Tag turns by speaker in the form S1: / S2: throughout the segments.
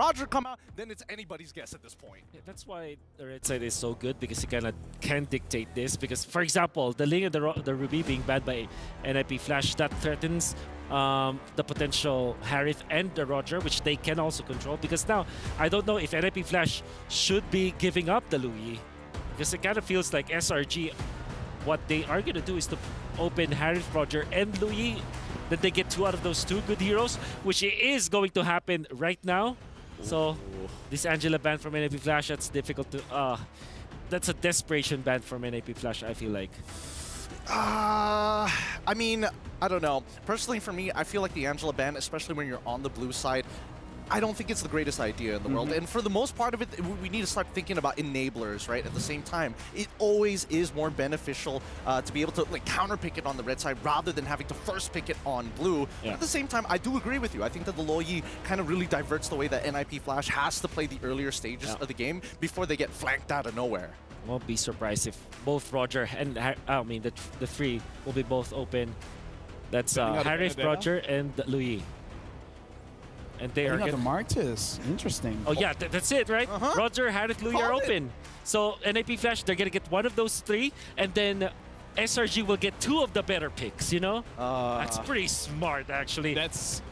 S1: Roger come out, then it's anybody's guess at this point.
S2: Yeah, that's why the red side is so good, because you kind of can dictate this. Because, for example, the Ling and the Ruby being banned by NIP Flash, that threatens the potential Harith and the Roger, which they can also control. Because now, I don't know if NIP Flash should be giving up the Louis. Because it kind of feels like SRG, what they are going to do is to open Harith, Roger, and Louis. Then they get 2 out of those 2 good heroes, which is going to happen right now. So, this Angela ban from NIP Flash, that's difficult to... that's a desperation ban from NIP Flash, I feel like.
S1: I mean, I don't know. Personally, for me, I feel like the Angela ban, especially when you're on the blue side, I don't think it's the greatest idea in the world. And for the most part of it, we need to start thinking about enablers, right? At the same time, it always is more beneficial to be able to like counter pick it on the red side rather than having to first pick it on blue.
S2: Yeah.
S1: At the same time, I do agree with you. I think that the Loyi kind of really diverts the way that NIP Flash has to play the earlier stages of the game before they get flanked out of nowhere.
S2: Won't be surprised if both Roger and I mean the 3 will be both open. That's Harith, Roger, and Louis. And they are
S3: the Martis. Interesting.
S2: Oh yeah, that's it, right? Roger, Harith, Louis are open. So NIP Flash, they're gonna get one of those 3, and then SRG will get 2 of the better picks. You know, that's pretty smart, actually.
S3: That's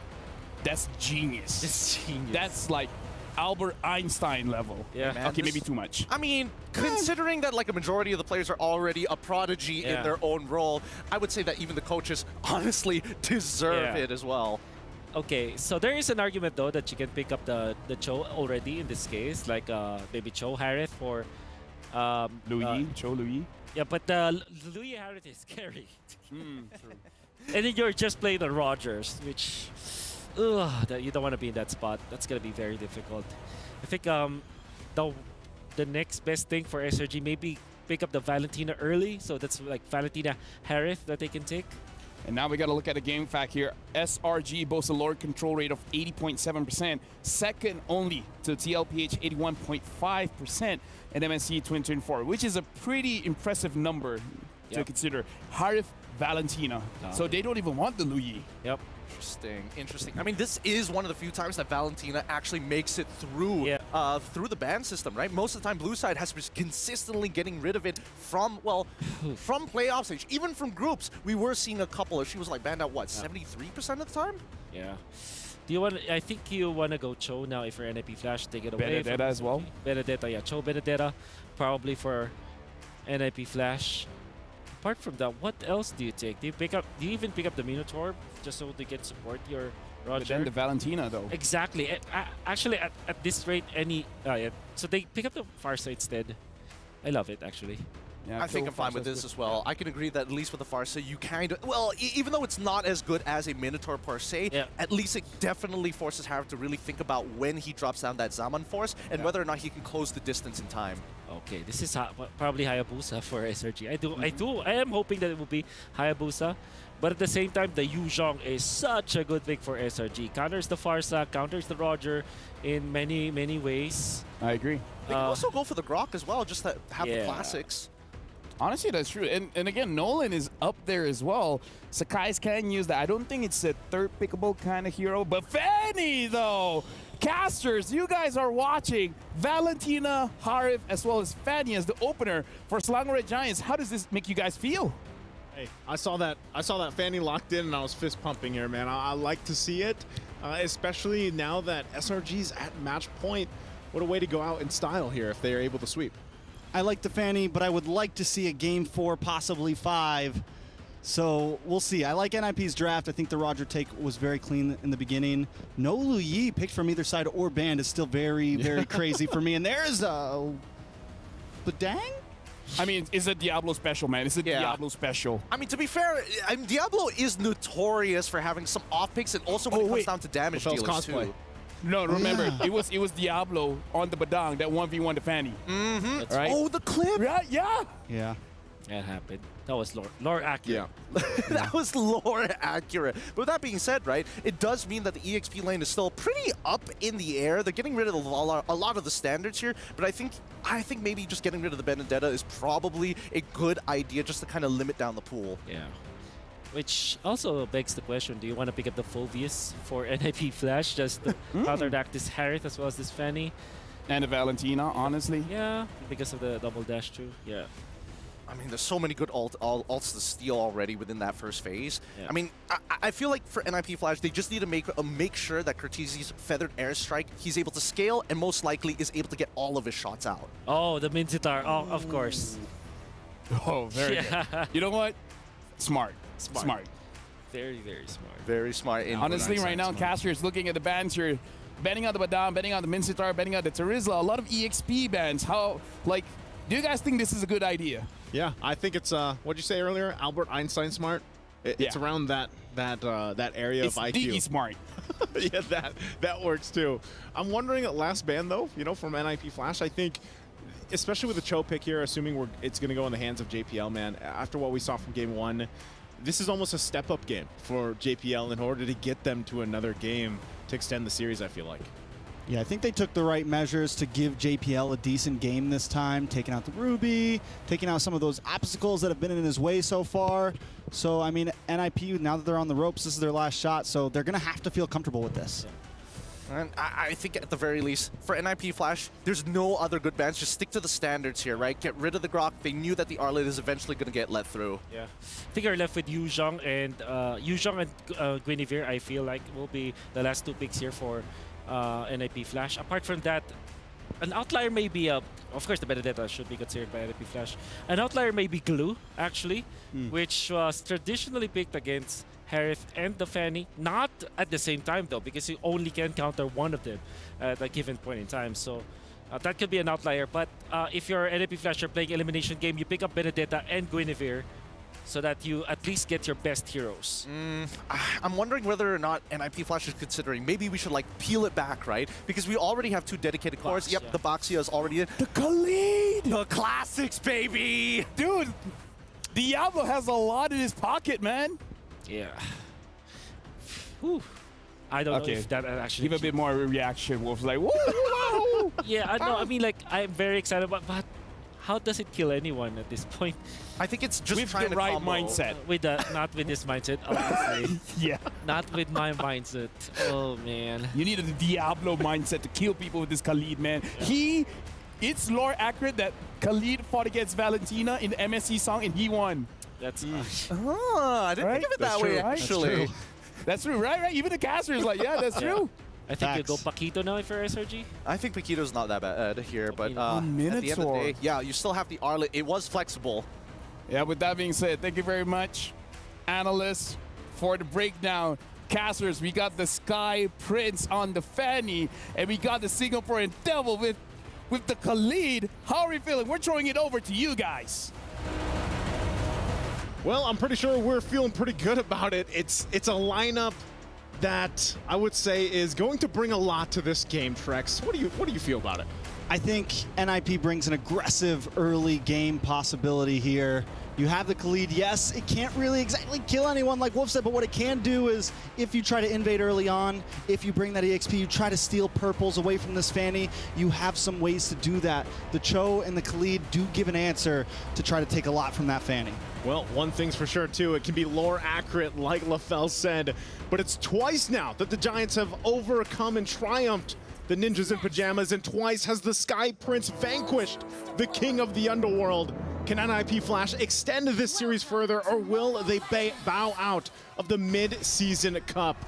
S3: genius.
S2: It's genius.
S3: That's like Albert Einstein level.
S2: Yeah.
S1: Man,
S3: Okay, maybe too much.
S1: I mean, considering that like a majority of the players are already a prodigy in their own role, I would say that even the coaches honestly deserve it as well.
S2: Okay, so there is an argument though that you can pick up the Cho already in this case, like maybe Cho Harith for
S3: Louis, Cho Louis.
S2: Yeah, but Louis Harith is scary.
S3: True.
S2: And then you're just playing the Rogers, which that you don't want to be in that spot. That's gonna be very difficult. I think the next best thing for SRG, maybe pick up the Valentina early, so that's like Valentina Harith that they can take.
S3: And now we got to look at a game fact here. SRG boasts a lower control rate of 80.7%, second only to TLPH 81.5%, and MSC 2024, which is a pretty impressive number to consider. Harith, Valentina. So they don't even want the Louis.
S2: Yep.
S1: Interesting. I mean, this is one of the few times that Valentina actually makes it through through the ban system, right? Most of the time, blue side has been consistently getting rid of it from, well, from playoff stage, even from groups. We were seeing a couple. She was like banned out, what, 73% of the time?
S2: Yeah. Do you want? I think you want to go Cho now if you're NIP Flash. Take it away.
S3: Benedetta as well.
S2: Benedetta, yeah. Cho Benedetta, probably for NIP Flash. Apart from that, what else do you take? Do you even pick up the Minotaur just so they can support your Roger?
S3: But then the Valentina though.
S2: Exactly. Actually, at this rate, so they pick up the Farsa instead. I love it, actually.
S3: Yeah,
S1: I think I'm fine with this as well. I can agree that at least with the Farsa, you kind of, well, even though it's not as good as a Minotaur per se, at least it definitely forces Harith to really think about when he drops down that Zaman Force and whether or not he can close the distance in time.
S2: Okay, this is probably Hayabusa for SRG. I am hoping that it will be Hayabusa, but at the same time, the Yu Zhong is such a good pick for SRG. Counters the Farsa, counters the Roger in many, many ways.
S3: I agree.
S1: They can also go for the Grok as well, just to have the classics.
S3: Honestly, that's true. And again, Nolan is up there as well. Sakai's can use that. I don't think it's a third pickable kind of hero. But Fanny, though! Casters, you guys are watching Valentina, Harith, as well as Fanny as the opener for Selangor Red Giants. How does this make you guys feel?
S4: Hey, I saw that Fanny locked in and I was fist pumping here, man. I like to see it, especially now that SRG's at match point. What a way to go out in style here if they are able to sweep.
S5: I like the Fanny, but I would like to see a game 4, possibly 5. So we'll see. I like NIP's draft. I think the Roger take was very clean in the beginning. No Luyi picked from either side or banned is still very, very crazy for me. And there's Badang?
S3: I mean, it's a Diablo special, man. It's a Diablo special.
S1: I mean, to be fair, Diablo is notorious for having some off picks, and also when it comes down to damage dealers
S4: cosplay.
S1: too.
S3: No, remember, it was Diablo on the Badang that 1v1 the Fanny. Right?
S1: Oh, the clip!
S3: Yeah.
S2: That happened. That was lore accurate.
S4: Yeah.
S1: That was lore accurate. But with that being said, right, it does mean that the EXP lane is still pretty up in the air. They're getting rid of a lot of the standards here, but I think maybe just getting rid of the Benedetta is probably a good idea just to kind of limit down the pool.
S2: Yeah. Which also begs the question, do you want to pick up the Phobius for NIP Flash just to counteract this Harith as well as this Fanny?
S3: And a Valentina, honestly.
S2: Yeah, because of the double dash too. Yeah.
S1: I mean, there's so many good ults to steal already within that first phase.
S2: Yeah.
S1: I mean, I feel like for NIP Flash, they just need to make sure that Cortese's Feathered Airstrike, he's able to scale and most likely is able to get all of his shots out.
S2: Oh, the Minzitar. Oh, of course.
S3: Oh, very good. You know what? Smart.
S2: Smart. Very, very smart.
S1: Very smart.
S3: Honestly, right now, Caster is looking at the bans here, betting on the Badam, betting on the Minzitar, betting on the Terizla, a lot of EXP bans. How, like, do you guys think this is a good idea?
S4: Yeah, I think it's what'd you say earlier? Albert Einstein smart. It's around that area
S3: It's
S4: of IQ.
S3: Diggy smart.
S4: Yeah, that works too. I'm wondering at last ban though, you know, from NIP Flash, I think, especially with the Cho pick here, assuming it's going to go in the hands of JPL, man. After what we saw from game 1, this is almost a step-up game for JPL in order to get them to another game to extend the series, I feel like.
S5: Yeah, I think they took the right measures to give JPL a decent game this time, taking out the Ruby, taking out some of those obstacles that have been in his way so far. So, I mean, NIP, now that they're on the ropes, this is their last shot, so they're going to have to feel comfortable with this.
S1: And I think at the very least, for NIP Flash, there's no other good bans. Just stick to the standards here, right? Get rid of the Grok. They knew that the Arlet is eventually going to get let through.
S2: Yeah. I think we're left with Yuzhong and Guinevere, I feel like, will be the last 2 picks here for NIP Flash. Apart from that, an outlier may be, of course, the Benedetta should be considered by NIP Flash. An outlier may be Glue, actually, which was traditionally picked against Harith and the Fanny. Not at the same time, though, because you only can counter one of them at a given point in time. So that could be an outlier. But if you're NIP Flash, you're playing elimination game, you pick up Benedetta and Guinevere so that you at least get your best heroes.
S1: I'm wondering whether or not NIP Flash is considering maybe we should like peel it back, right? Because we already have 2 dedicated cores. Yep,
S2: yeah.
S1: the Boxia is already in.
S3: The Khalid!
S1: The classics, baby!
S3: Dude, Diablo has a lot in his pocket, man.
S2: Yeah. Whew. I don't know
S3: Okay.
S2: if that actually...
S3: Give a bit more reaction. Wolf's like, woo, woo.
S2: Yeah, I know. I mean, like, I'm very excited about, but how does it kill anyone at this point?
S1: I think it's just
S3: With
S1: trying
S3: the
S1: to
S3: right
S1: combo.
S3: mindset.
S2: With not with this mindset, obviously.
S3: Yeah.
S2: Not with my mindset. Oh man.
S3: You need a Diablo mindset to kill people with this Khalid, man. It's lore accurate that Khalid fought against Valentina in the MSC song and he won.
S2: That's
S1: Oh, I didn't
S3: Right?
S1: think of it
S3: That's
S1: that
S3: true,
S1: way,
S3: right?
S1: actually.
S3: That's true, right? Even the caster is like, yeah, that's
S2: Yeah.
S3: true.
S2: I think you go
S5: Facts.
S2: Paquito now for SRG.
S1: I think Paquito's not that bad here, but
S2: Oh,
S1: at the end of the
S3: Minotaur.
S1: day, yeah, you still have the Arlet. It was flexible.
S3: Yeah, with that being said, thank you very much, analysts, for the breakdown. Casters, we got the Sky Prince on the Fanny, and we got the Singapore and Devil with the Khalid. How are we feeling? We're throwing it over to you guys.
S4: Well, I'm pretty sure we're feeling pretty good about it. It's a lineup that I would say is going to bring a lot to this game, Trex. What do you feel about it?
S5: I think NIP brings an aggressive early game possibility here. You have the Khalid. Yes, it can't really exactly kill anyone like Wolf said, but what it can do is if you try to invade early on, if you bring that EXP, you try to steal purples away from this Fanny, you have some ways to do that. The Cho and the Khalid do give an answer to try to take a lot from that Fanny.
S4: Well, one thing's for sure, too. It can be lore accurate, like LaFell said, but it's twice now that the Giants have overcome and triumphed the Ninjas in Pajamas, and twice has the Sky Prince vanquished the King of the Underworld. Can NIP Flash extend this series further, or will they bow out of the Mid-Season Cup?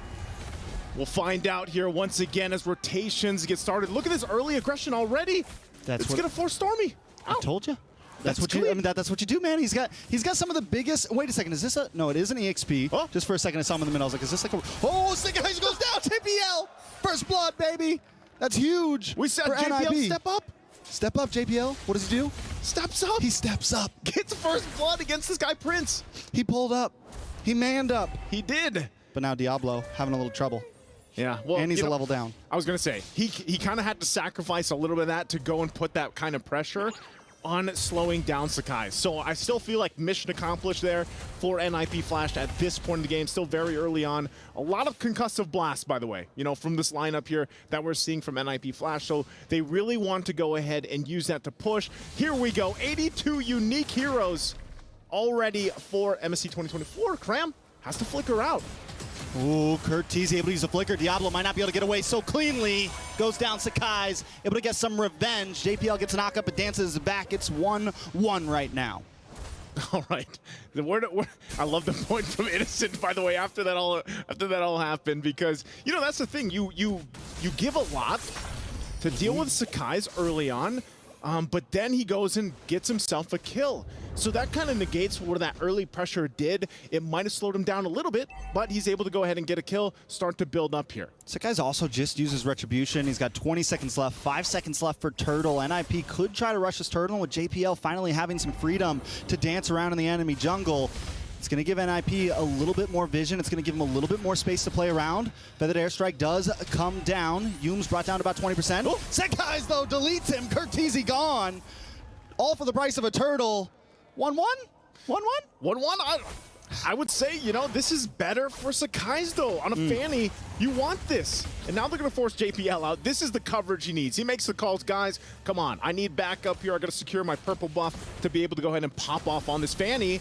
S4: We'll find out here once again as rotations get started. Look at this early aggression already.
S5: That's
S4: It's
S5: what
S4: gonna force Stormy.
S5: I told you. That's what
S4: clean.
S5: you. I mean, that's what you do, man. He's got some of the biggest. Wait a second. Is this a? No, it is an EXP.
S4: Oh.
S5: Just for a second, I saw him in the middle. I was like, is this like a? Oh, Single Eyes goes down. JPL, first blood, baby. That's huge.
S4: We said
S5: for
S4: JPL
S5: NIP.
S4: step up.
S5: Step up, JPL. What does he do?
S4: Steps up.
S5: He steps up.
S4: Gets first blood against the Sky Prince.
S5: He pulled up. He manned up.
S4: He did.
S5: But now Diablo having a little trouble.
S4: Yeah, well,
S5: And he's
S4: you
S5: a
S4: know,
S5: level down.
S4: I was gonna say he kind of had to sacrifice a little bit of that to go and put that kind of pressure on slowing down Sakai. So I still feel like mission accomplished there for NIP Flash at this point in the game. Still very early on. A lot of concussive blasts, by the way, you know, from this lineup here that we're seeing from NIP Flash. So they really want to go ahead and use that to push. Here we go. 82 unique heroes already for MSC 2024. Cram. has to flicker out.
S5: Ooh, Curtiz able to use a flicker. Diablo might not be able to get away so cleanly. Goes down Sakai's, able to get some revenge. JPL gets a knock up, but dances back. It's 1-1 right now.
S4: All right, I love the point from Innocent, by the way, after that all happened, because you know that's the thing. You give a lot to deal with Sakai's early on, but then he goes and gets himself a kill. So that kind of negates what that early pressure did. It might have slowed him down a little bit, but he's able to go ahead and get a kill, start to build up here.
S5: Sakai's also just uses Retribution. He's got 20 seconds left, 5 seconds left for Turtle. NIP could try to rush this Turtle, with JPL finally having some freedom to dance around in the enemy jungle. It's going to give NIP a little bit more vision. It's going to give him a little bit more space to play around. Feathered Airstrike does come down. Yume's brought down to about 20%. Oh, Sakai's, though, deletes him. Curtiz gone. All for the price of a Turtle. 1-1? 1-1?
S4: 1-1? I would say, you know, this is better for Sakai's, though. On a Fanny, you want this. And now they're going to force JPL out. This is the coverage he needs. He makes the calls, guys, come on. I need backup here. I got to secure my purple buff to be able to go ahead and pop off on this Fanny.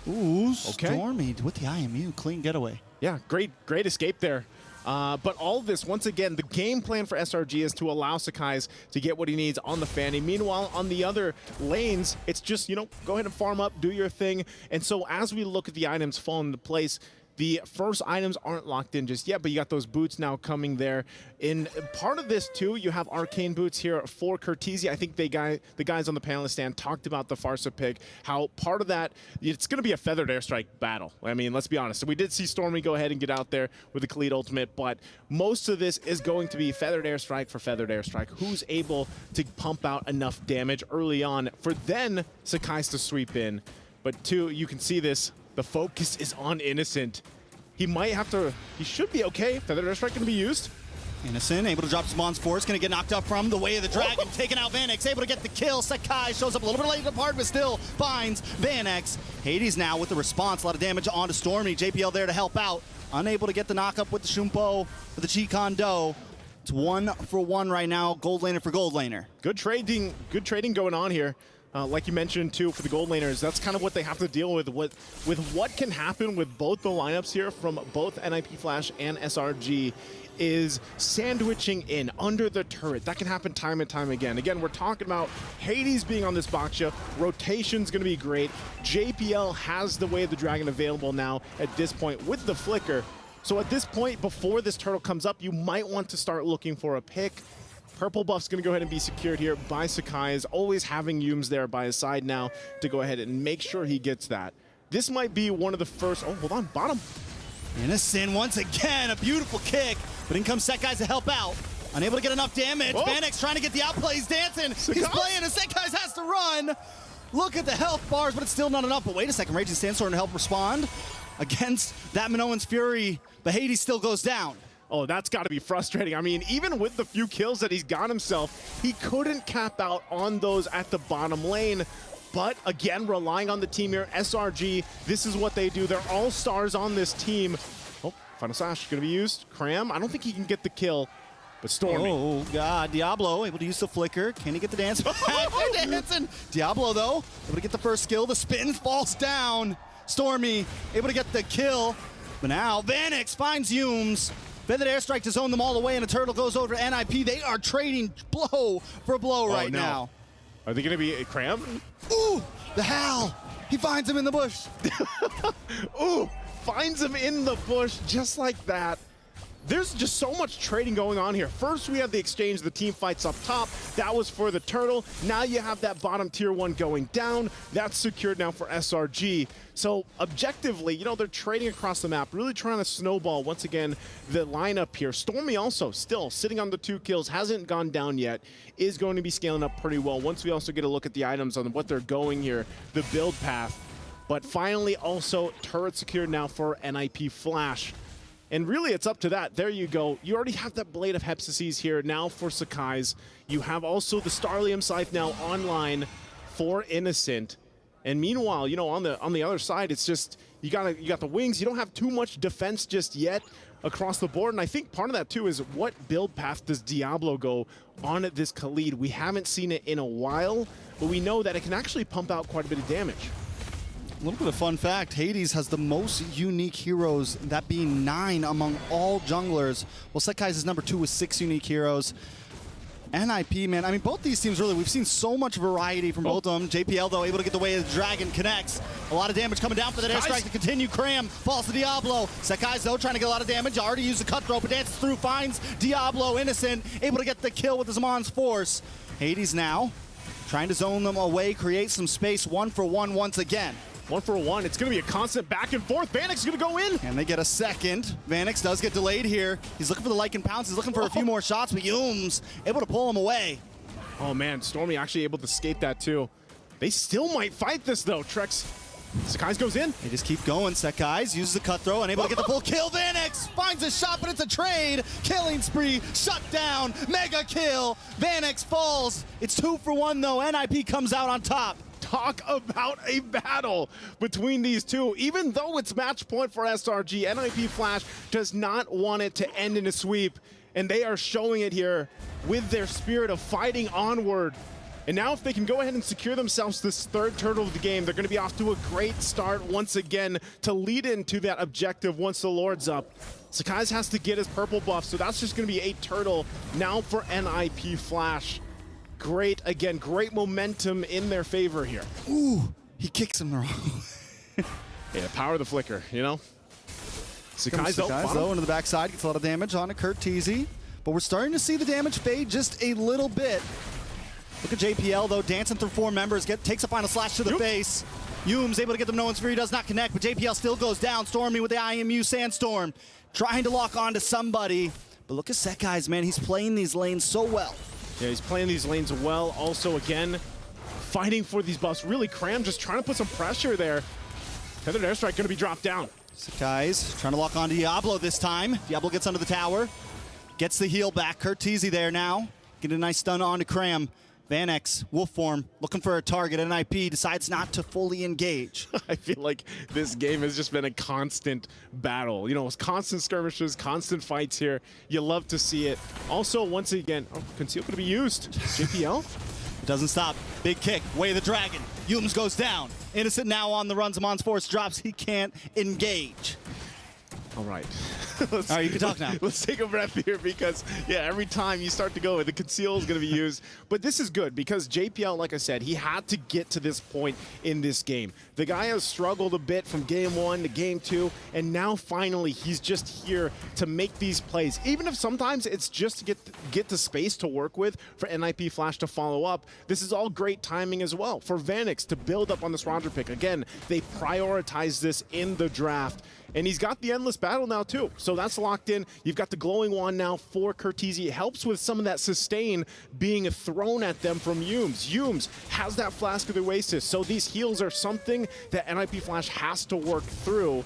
S5: Ooh, Stormy with the IMU. Clean getaway.
S4: Yeah, great escape there. But all of this, once again, the game plan for SRG is to allow Sakai's to get what he needs on the Fanny. Meanwhile, on the other lanes, it's just, you know, go ahead and farm up, do your thing. And so as we look at the items fall into place, the first items aren't locked in just yet, but you got those boots now coming there. In part of this, too, you have arcane boots here for Curtiz. I think the guys on the panelist stand talked about the Farsa pick, how part of that, it's going to be a Feathered Airstrike battle. I mean, let's be honest. So we did see Stormy go ahead and get out there with the Khalid ultimate, but most of this is going to be Feathered Airstrike for Feathered Airstrike. Who's able to pump out enough damage early on for then Sakai's to sweep in. But, two, you can see this. The focus is on Innocent. He might have to, he should be okay. Feathered Airstrike going to be used.
S5: Innocent able to drop Spawn's Force, going to get knocked up from the way of the dragon, taking out Vanex, able to get the kill. Sakai shows up a little bit late to the part, but still finds Vanex. Hades now with the response, a lot of damage onto Stormy. JPL there to help out. Unable to get the knock up with the Shumpo, with the Chi Kondo. It's 1-for-1 right now, gold laner for gold laner.
S4: Good trading going on here. Like you mentioned, too, for the gold laners, that's kind of what they have to deal with what can happen with both the lineups here from both NIP Flash and SRG is sandwiching in under the turret. That can happen time and time again. Again, we're talking about Hades being on this Baksha. Rotation's going to be great. JPL has the Way of the Dragon available now at this point with the Flicker. So at this point, before this turtle comes up, you might want to start looking for a pick. Purple buff's going to go ahead and be secured here by Sakai, is always having Yumes there by his side now to go ahead and make sure he gets that. This might be one of the first... Oh, hold on, bottom.
S5: Innocent once again, a beautiful kick, but in comes Sekai's to help out. Unable to get enough damage.
S4: Oh.
S5: Vanex trying to get the outplay. He's dancing.
S4: Sakai?
S5: He's playing, and Sekai's has to run. Look at the health bars, but it's still not enough. But wait a second, Raging Sandstorm to help respond against that Minoan's Fury, but Hades still goes down.
S4: Oh, that's got to be frustrating. I mean, even with the few kills that he's got himself, he couldn't cap out on those at the bottom lane. But again, relying on the team here, SRG, this is what they do. They're all stars on this team. Oh, Final Slash going to be used. Cram, I don't think he can get the kill, but Stormy.
S5: Oh, God. Diablo able to use the Flicker. Can he get the dance back? Dancing. Diablo, though, able to get the first skill. The spin falls down. Stormy able to get the kill. But now Vanex finds Yumes. Feathered Airstrike to zone them all the way, and a turtle goes over to NIP. They are trading blow for blow right now.
S4: Are they going to be a Cram?
S5: Ooh, the Hal. He finds him in the bush.
S4: Ooh, finds him in the bush just like that. There's just so much trading going on here. First, we have the exchange, the team fights up top. That was for the turtle. Now you have that bottom tier 1 going down. That's secured now for SRG. So objectively, you know, they're trading across the map, really trying to snowball, once again, the lineup here. Stormy also still sitting on the 2 kills, hasn't gone down yet, is going to be scaling up pretty well. Once we also get a look at the items on what they're going here, the build path. But finally, also, turret secured now for NIP Flash. And really, it's up to that. There you go. You already have that Blade of Hepsises here now for Sakai's. You have also the Starlium Scythe now online for Innocent. And meanwhile, you know, on the other side, it's just you got the wings. You don't have too much defense just yet across the board. And I think part of that too is what build path does Diablo go on at this Khalid? We haven't seen it in a while, but we know that it can actually pump out quite a bit of damage.
S5: A little bit of fun fact, Hades has the most unique heroes, that being 9 among all junglers. Well, Sekai's is number 2 with 6 unique heroes. NIP, man, I mean, both these teams really, we've seen so much variety from both of them. JPL, though, able to get the way of the Dragon, connects. A lot of damage coming down for that airstrike to continue. Cram falls to Diablo. Sekai's, though, trying to get a lot of damage. Already used the cutthroat, but dances through, finds Diablo, innocent, able to get the kill with his Zamon's Force. Hades now trying to zone them away, create some space, 1-for-1 once again.
S4: 1-for-1. It's going to be a constant back and forth. Vanix is going to go in.
S5: And they get a second. Vanix does get delayed here. He's looking for the Lycan pounce. He's looking for a few more shots, but Yume's able to pull him away.
S4: Oh, man. Stormy actually able to skate that, too. They still might fight this, though. Trex. Sekai's goes in.
S5: They just keep going. Sekai's uses the cutthroat, unable to get the full kill. Vanix finds a shot, but it's a trade. Killing spree, shut down, mega kill. Vanix falls. It's 2-for-1, though. NIP comes out on top.
S4: Talk about a battle between these two. Even though it's match point for SRG, NIP Flash does not want it to end in a sweep, and they are showing it here with their spirit of fighting onward. And now if they can go ahead and secure themselves this third turtle of the game, they're going to be off to a great start once again to lead into that objective once the Lord's up. Sekai's has to get his purple buff, so that's just going to be a turtle now for NIP Flash. Great, again, great momentum in their favor here.
S5: Ooh, he kicks him the wrong.
S4: Yeah, power of the flicker, you know? Sekai's
S5: though into the backside, gets a lot of damage on a Curteezy, but we're starting to see the damage fade just a little bit. Look at JPL, though, dancing through 4 members, takes a final slash to the face. Yume's able to get the No One's Fury, does not connect, but JPL still goes down. Stormy with the IMU Sandstorm, trying to lock onto somebody. But look at Sekai's, man, he's playing these lanes so well.
S4: Yeah, he's playing these lanes well. Also, again, fighting for these buffs. Really, Cram just trying to put some pressure there. Tethered airstrike going to be dropped down.
S5: Sekai's trying to lock on Diablo this time. Diablo gets under the tower, gets the heal back. Curteezy there now. Get a nice stun onto Cram. Vanix, wolf form, looking for a target. NIP decides not to fully engage.
S4: I feel like this game has just been a constant battle. You know, it's constant skirmishes, constant fights here. You love to see it. Also, once again, Conceal going to be used. JPL?
S5: It doesn't stop. Big kick, way of the dragon. Yumes goes down. Innocent now on the run. Zamon's Force drops. He can't engage.
S4: All right.
S5: All right, you can talk now.
S4: Let's take a breath here because, yeah, every time you start to go, the conceal is going to be used. But this is good because JPL, like I said, he had to get to this point in this game. The guy has struggled a bit from game 1 to game 2, and now finally he's just here to make these plays. Even if sometimes it's just to get the space to work with for NIP Flash to follow up, this is all great timing as well for Vanix to build up on this Roger pick. Again, they prioritize this in the draft. And he's got the Endless Battle now, too. So that's locked in. You've got the Glowing Wand now for Curteezy. It helps with some of that sustain being thrown at them from Yumes. Yumes has that Flask of the Oasis. So these heals are something that NIP Flash has to work through.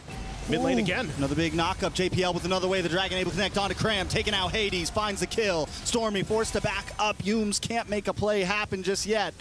S4: Mid lane again.
S5: Another big knockup. JPL with another way. The Dragon able to connect onto Cram. Taking out Hades. Finds the kill. Stormy forced to back up. Yumes can't make a play happen just yet.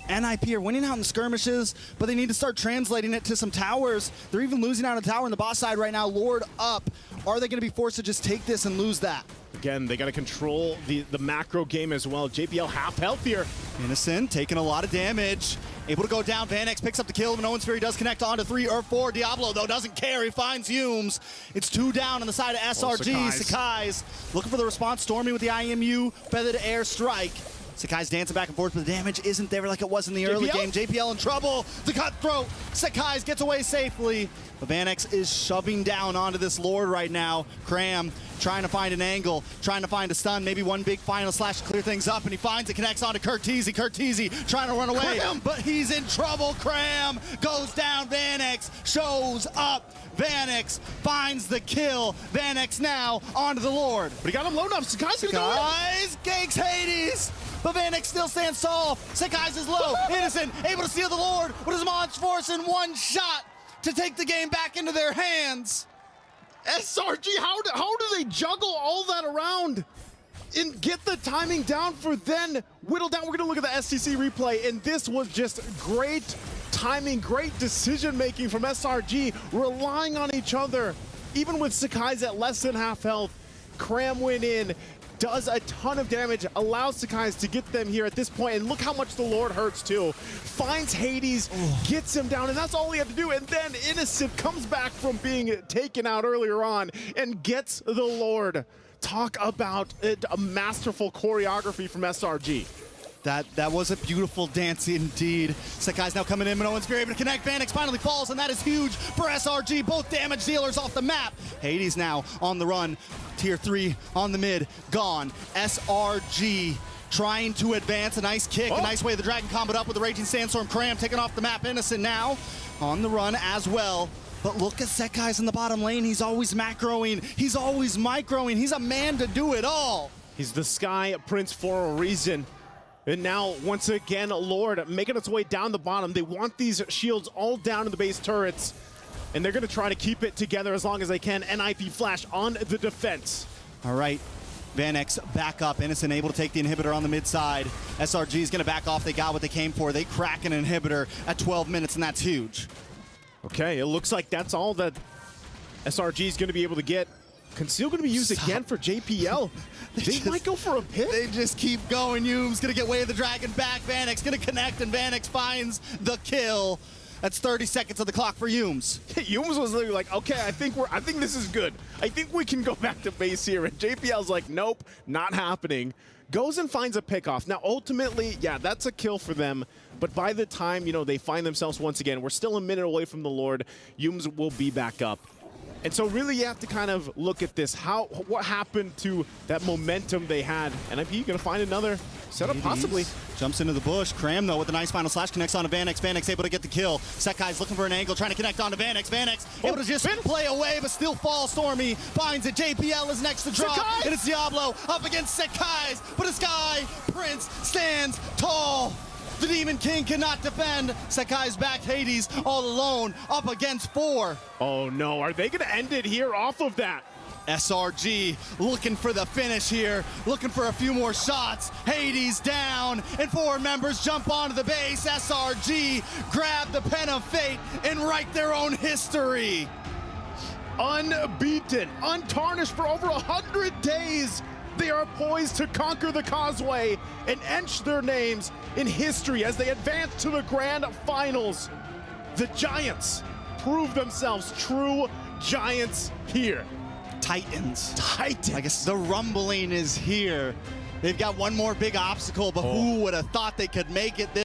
S5: NIP are winning out in skirmishes, but they need to start translating it to some towers. They're even losing out a tower on the boss side right now. Lord up. Are they going to be forced to just take this and lose that?
S4: Again, they got to control the macro game as well. JPL half health here.
S5: Innocent taking a lot of damage. Able to go down. Vanix picks up the kill. No One's Fury does connect on to 3 or 4. Diablo, though, doesn't care. He finds Yumes. It's 2 down on the side of SRG. Sekai's looking for the response. Stormy with the IMU. Feathered air strike. Sekai's dancing back and forth, but the damage isn't there like it was in the early game. JPL in trouble. The cutthroat. Sekai's gets away safely. But Vanix is shoving down onto this Lord right now. Cram trying to find an angle, trying to find a stun, maybe one big final slash to clear things up, and he finds it, connects onto Curteezy. Curteezy trying to run away, but he's in trouble. Cram goes down. Vanix shows up. Vanix finds the kill. Vanix now onto the Lord.
S4: But he got him low enough. Sekai's gonna go in.
S5: Sekai's ganks Hades. But Vanix still stands tall. Sekai's is low. Innocent able to steal the Lord with his Zamon's Force in one shot to take the game back into their hands.
S4: SRG, how do they juggle all that around and get the timing down for then whittle down? We're going to look at the STC replay, and this was just great timing, great decision-making from SRG, relying on each other. Even with Sekai's at less than half health, Cram went in, does a ton of damage, allows Sakai's to get them here at this point, and look how much the Lord hurts too. Finds Hades, gets him down, and that's all he had to do, and then Innocent comes back from being taken out earlier on and gets the Lord. Talk about a masterful choreography from SRG.
S5: That was a beautiful dance indeed. Sakai's now coming in, but no one's able to connect. Vanix finally falls, and that is huge for SRG. Both damage dealers off the map. Hades now on the run. Tier 3 on the mid, gone. SRG trying to advance. A nice kick, a nice way the Dragon comboed up with the Raging Sandstorm. Cram taken off the map. Innocent now on the run as well. But look at Sekai's in the bottom lane. He's always macroing. He's always microing. He's a man to do it all.
S4: He's the Sky Prince for a reason. And now, once again, Lord making its way down the bottom. They want these shields all down in the base turrets. And they're going to try to keep it together as long as they can. NIP Flash on the defense.
S5: All right. Vanix back up. Innocent able to take the inhibitor on the mid side. SRG is going to back off. They got what they came for. They crack an inhibitor at 12 minutes, and that's huge.
S4: Okay, it looks like that's all that SRG is going to be able to get. Conceal going to be used again for JPL. They might go for a pick.
S5: They just keep going. Yume's going to get Way of the Dragon back. Vanix going to connect, and Vanix finds the kill. That's 30 seconds of the clock for Yumes.
S4: Yumes was literally like, okay, I think this is good. I think we can go back to base here. And JPL's like, nope, not happening. Goes and finds a pickoff. Now, ultimately, yeah, that's a kill for them. But by the time, you know, they find themselves once again, we're still a minute away from the Lord. Yumes will be back up. And so really you have to kind of look at this. What happened to that momentum they had? NIP gonna find another setup, possibly.
S5: Jumps into the bush. Cram, though, with a nice final slash, connects onto Vanix. Vanix able to get the kill. Sekai's looking for an angle, trying to connect onto Vanix. Vanix able to just play away, but still falls. Stormy finds it. JPL is next to drop.
S4: Sakai!
S5: And it's Diablo up against Sekai's. But a Sky Prince stands tall. The Demon King cannot defend. Sekai's back. Hades all alone up against 4.
S4: Oh no, are they gonna end it here off of that?
S5: SRG looking for the finish here, looking for a few more shots. Hades down, and 4 members jump onto the base. SRG grab the pen of fate and write their own history.
S4: Unbeaten, untarnished for over 100 days. They are poised to conquer the Causeway and etch their names in history as they advance to the grand finals. The Giants prove themselves true giants here.
S5: Titans.
S4: I
S5: guess the rumbling is here. They've got one more big obstacle, but who would have thought they could make it this